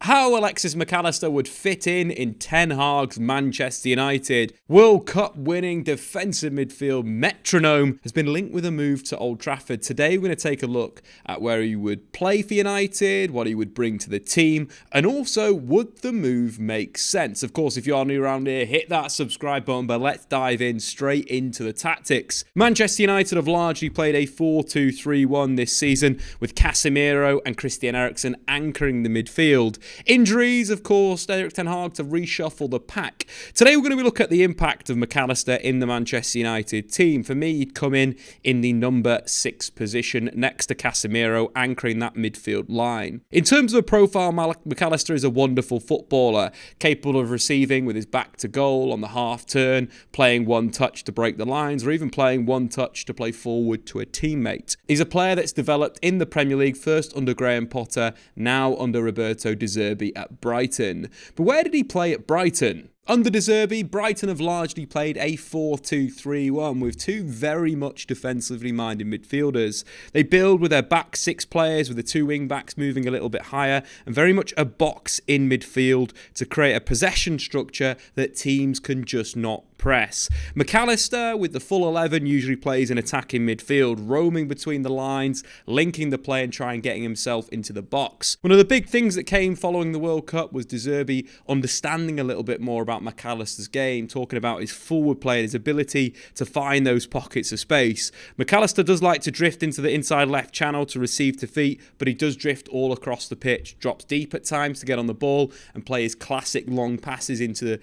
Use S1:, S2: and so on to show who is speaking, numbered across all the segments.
S1: how Alexis Mac Allister would fit in Ten Hag's Manchester United. World Cup winning defensive midfield metronome has been linked with a move to Old Trafford. Today we're going to take a look at where he would play for United, what he would bring to the team, and also would the move make sense. Of course, if you are new around here, hit that subscribe button, but let's dive in straight into the tactics. Manchester United have largely played a 4-2-3-1 this season, with Casemiro and Christian Eriksen anchoring the midfield. Injuries, of course, Erik to reshuffle the pack. Today we're going to look at the impact of Mac Allister in the Manchester United team. For me, he'd come in the number 6 position next to Casemiro, anchoring that midfield line. In terms of a profile, Mac Allister is a wonderful footballer, capable of receiving with his back to goal on the half turn, playing one touch to break the lines, or even playing one touch to play forward to a teammate. He's a player that's developed in the Premier League, first under Graham Potter, now under Roberto De Zerbi at Brighton. But where did he play at Brighton? Under De Zerbi, Brighton have largely played a 4-2-3-1 with two very much defensively minded midfielders. They build with their back 6 players, with the 2 wing backs moving a little bit higher, and very much a box in midfield to create a possession structure that teams can just not press. Mac Allister, with the full 11, usually plays in attacking midfield, roaming between the lines, linking the play and trying getting himself into the box. One of the big things that came following the World Cup was De Zerbi understanding a little bit more about Mac Allister's game, talking about his forward play and his ability to find those pockets of space. Mac Allister does like to drift into the inside left channel to receive to feet, but he does drift all across the pitch, drops deep at times to get on the ball and play his classic long passes into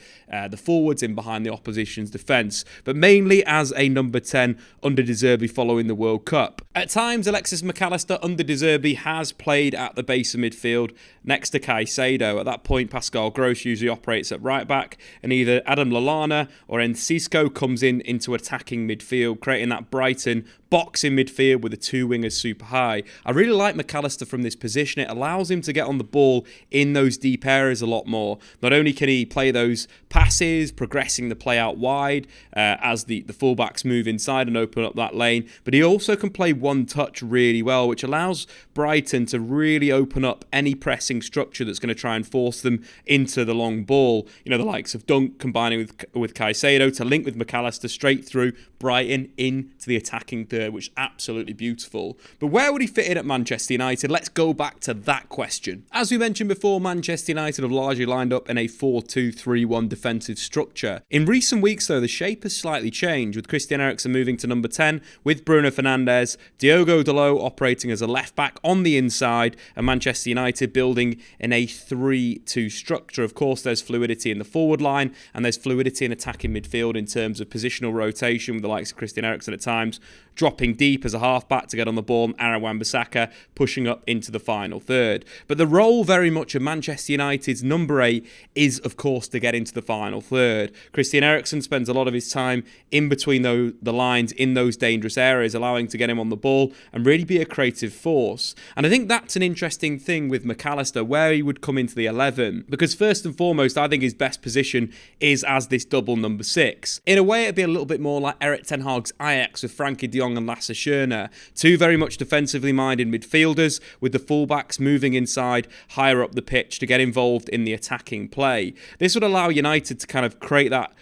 S1: the forwards in behind the opposition's defence, but mainly as a number 10 under De Zerbi following the World Cup. At times, Alexis Mac Allister under De Zerbi has played at the base of midfield next to Caicedo. At that point, Pascal Gross usually operates at right back, and either Adam Lallana or Enciso comes into attacking midfield, creating that Brighton box in midfield with the 2 wingers super high. I really like Mac Allister from this position. It allows him to get on the ball in those deep areas a lot more. Not only can he play those passes, progressing the play out wide as the fullbacks move inside and open up that lane, but he also can play one touch really well, which allows Brighton to really open up any pressing structure that's going to try and force them into the long ball. You know, the likes of Dunk combining with Caicedo to link with Mac Allister straight through Brighton into the attacking third, which is absolutely beautiful. But where would he fit in at Manchester United? Let's go back to that question. As we mentioned before, Manchester United have largely lined up in a 4-2-3-1 defensive structure. In recent weeks, though, the shape has slightly changed, with Christian Eriksen moving to number 10, with Bruno Fernandes, Diogo Dalot operating as a left-back on the inside, and Manchester United building in a 3-2 structure. Of course, there's fluidity in the forward line, and there's fluidity in attacking midfield in terms of positional rotation, with the likes of Christian Eriksen at times dropping deep as a half-back to get on the ball, and Aaron Wan-Bissaka pushing up into the final third. But the role very much of Manchester United's number 8 is, of course, to get into the final third. Christian Eriksen spends a lot of his time in between the lines in those dangerous areas, allowing to get him on the ball and really be a creative force. And I think that's an interesting thing with Mac Allister, where he would come into the 11, because first and foremost, I think his best position is as this double number 6. In a way, it'd be a little bit more like Erik ten Hag's Ajax with Frankie de Jong and Lasse Schöne, 2 very much defensively minded midfielders, with the fullbacks moving inside higher up the pitch to get involved in the attacking play. This would allow United to kind of create that,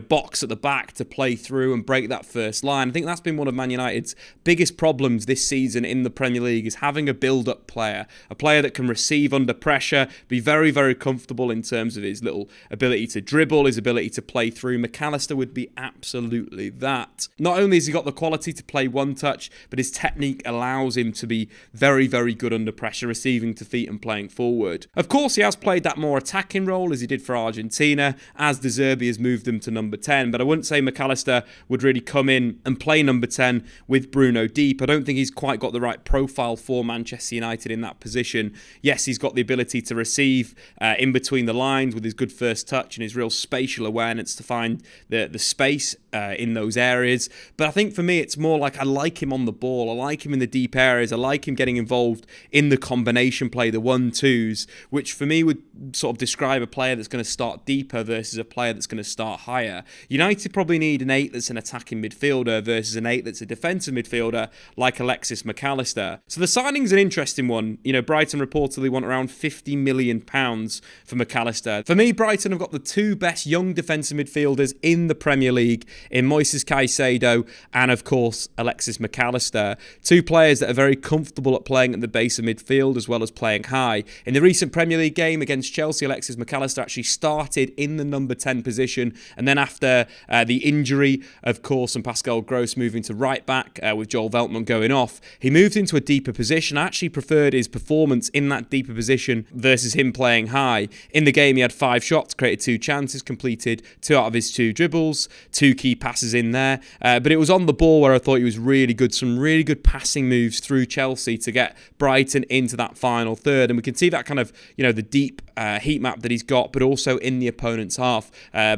S1: box at the back to play through and break that first line. I think that's been one of Man United's biggest problems this season in the Premier League, is having a build-up player, a player that can receive under pressure, be very, very comfortable in terms of his little ability to dribble, his ability to play through. Mac Allister would be absolutely that. Not only has he got the quality to play one touch, but his technique allows him to be very, very good under pressure, receiving to feet and playing forward. Of course, he has played that more attacking role as he did for Argentina, as De Zerbi has moved him to number 10, but I wouldn't say Mac Allister would really come in and play number 10 with Bruno deep. I don't think he's quite got the right profile for Manchester United in that position. Yes, he's got the ability to receive in between the lines with his good first touch and his real spatial awareness to find the space in those areas. But I think for me, it's more like I like him on the ball. I like him in the deep areas. I like him getting involved in the combination play, the 1-2s, which for me would sort of describe a player that's going to start deeper versus a player that's going to start higher. United probably need an 8 that's an attacking midfielder versus an 8 that's a defensive midfielder like Alexis Mac Allister. So the signing's an interesting one. You know, Brighton reportedly want around £50 million for Mac Allister. For me, Brighton have got the 2 best young defensive midfielders in the Premier League in Moises Caicedo and, of course, Alexis Mac Allister. 2 players that are very comfortable at playing at the base of midfield as well as playing high. In the recent Premier League game against Chelsea, Alexis Mac Allister actually started in the number 10 position, and then after the injury, of course, and Pascal Gross moving to right back with Joel Veltman going off, he moved into a deeper position. I actually preferred his performance in that deeper position versus him playing high. In the game, he had 5 shots, created 2 chances, completed 2 out of his 2 dribbles, 2 key passes in there, but it was on the ball where I thought he was really good. Some really good passing moves through Chelsea to get Brighton into that final third, and we can see that kind of, you know, the deep heat map that he's got, but also in the opponent's half.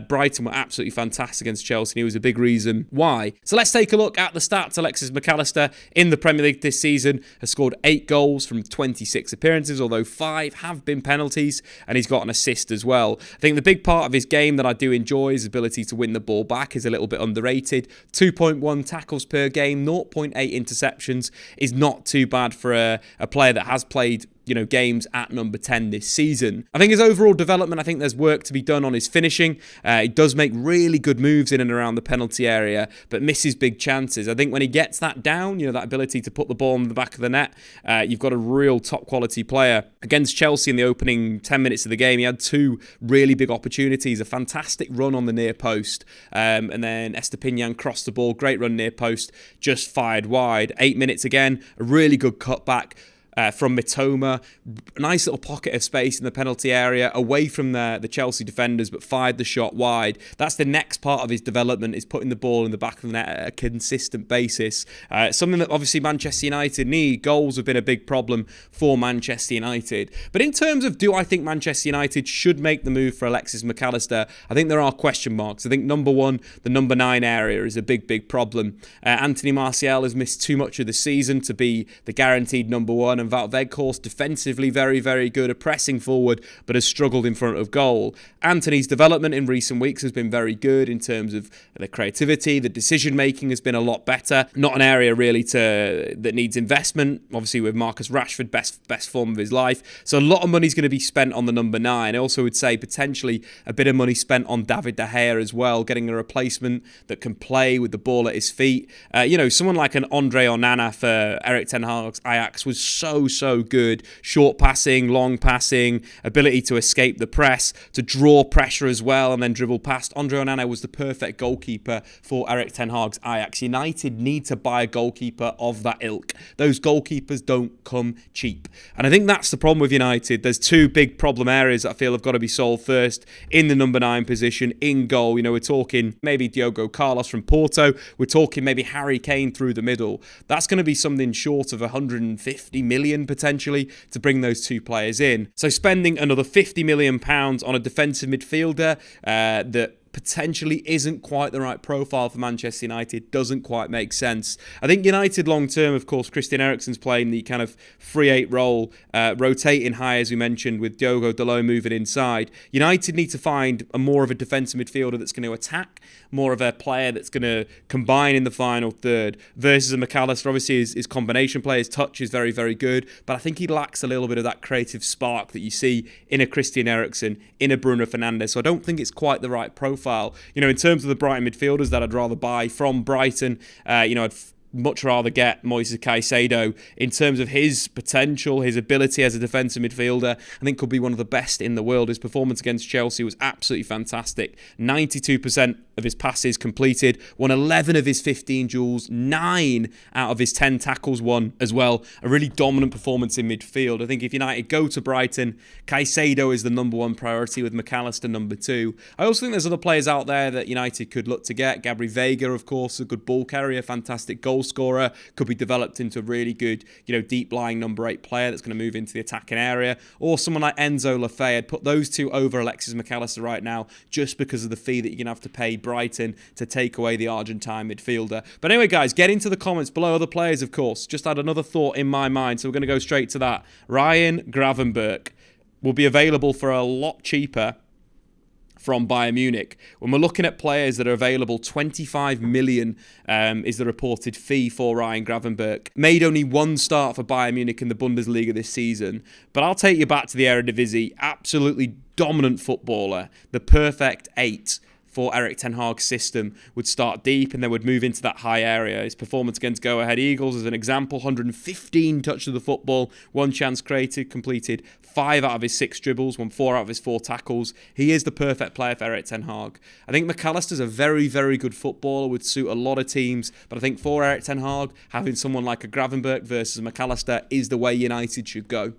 S1: Brighton were absolutely fantastic against Chelsea, and he was a big reason why. So let's take a look at the stats. Alexis Mac Allister in the Premier League this season has scored 8 goals from 26 appearances, although 5 have been penalties, and he's got an assist as well. I think the big part of his game that I do enjoy, his ability to win the ball back, is a little bit underrated. 2.1 tackles per game, 0.8 interceptions is not too bad for a player that has played, you know, games at number 10 this season. I think his overall development, I think there's work to be done on his finishing. He does make really good moves in and around the penalty area, but misses big chances. I think when he gets that down, you know, that ability to put the ball in the back of the net, you've got a real top quality player. Against Chelsea in the opening 10 minutes of the game, he had 2 really big opportunities, a fantastic run on the near post, and then Estupiñán crossed the ball, great run near post, just fired wide. 8 minutes again, a really good cutback from Mitoma. Nice little pocket of space in the penalty area, away from the Chelsea defenders, but fired the shot wide. That's the next part of his development, is putting the ball in the back of the net at a consistent basis. Something that obviously Manchester United need. Goals have been a big problem for Manchester United. But in terms of, do I think Manchester United should make the move for Alexis Mac Allister, I think there are question marks. I think number 1, the number 9 area is a big problem. Anthony Martial has missed too much of the season to be the guaranteed number 1, and Wout Weghorst defensively very good at pressing forward, but has struggled in front of goal. Anthony's development in recent weeks has been very good in terms of the creativity. The decision making has been a lot better. Not an area really that needs investment. Obviously with Marcus Rashford, best form of his life. So a lot of money is going to be spent on the number 9. I also would say potentially a bit of money spent on David De Gea as well, getting a replacement that can play with the ball at his feet. You know, someone like an Andre Onana for Erik ten Hag's Ajax was so good. Short passing, long passing, ability to escape the press, to draw pressure as well and then dribble past. Andre Onana was the perfect goalkeeper for Erik ten Hag's Ajax. United need to buy a goalkeeper of that ilk. Those goalkeepers don't come cheap. And I think that's the problem with United. There's 2 big problem areas that I feel have got to be solved first. In the number 9 position, in goal, you know, we're talking maybe Diogo Carlos from Porto. We're talking maybe Harry Kane through the middle. That's going to be something short of 150 million potentially to bring those 2 players in. So spending another £50 million on a defensive midfielder that potentially isn't quite the right profile for Manchester United doesn't quite make sense. I think United long term, of course, Christian Eriksen's playing the kind of free 8 role, rotating high as we mentioned, with Diogo Dalot moving inside. United need to find more of a defensive midfielder that's going to attack, more of a player that's going to combine in the final third, versus a Mac Allister. Obviously his combination play, his touch is very good, but I think he lacks a little bit of that creative spark that you see in a Christian Eriksen, in a Bruno Fernandes. So I don't think it's quite the right profile. You know, in terms of the Brighton midfielders that I'd rather buy from Brighton, you know, I'd much rather get Moises Caicedo. In terms of his potential, his ability as a defensive midfielder, I think could be one of the best in the world. His performance against Chelsea was absolutely fantastic. 92% of his passes completed, won 11 of his 15 duels, 9 out of his 10 tackles won as well. A really dominant performance in midfield. I think if United go to Brighton, Caicedo is the number 1 priority, with Mac Allister number 2. I also think there's other players out there that United could look to get. Gabri Veiga, of course, a good ball carrier, fantastic goal goal scorer, could be developed into a really good, deep lying number 8 player that's going to move into the attacking area, or someone like Enzo Lafay. I'd put those two over Alexis Mac Allister right now, just because of the fee that you're going to have to pay Brighton to take away the Argentine midfielder. But anyway, guys, get into the comments below. Other players, of course. Just had another thought in my mind, so we're going to go straight to that. Ryan Gravenberch will be available for a lot cheaper from Bayern Munich. When we're looking at players that are available, 25 million is the reported fee for Ryan Gravenberch. Made only one start for Bayern Munich in the Bundesliga this season, but I'll take you back to the Eredivisie. Absolutely dominant footballer, the perfect 8 for Erik ten Hag's system. Would start deep and then would move into that high area. His performance against Go Ahead Eagles is an example. 115 touches of the football, 1 chance created, completed 5 out of his 6 dribbles, won 4 out of his 4 tackles. He is the perfect player for Erik ten Hag. I think Mac Allister's a very, very good footballer, would suit a lot of teams, but I think for Erik ten Hag, having someone like a Gravenberch versus Mac Allister is the way United should go.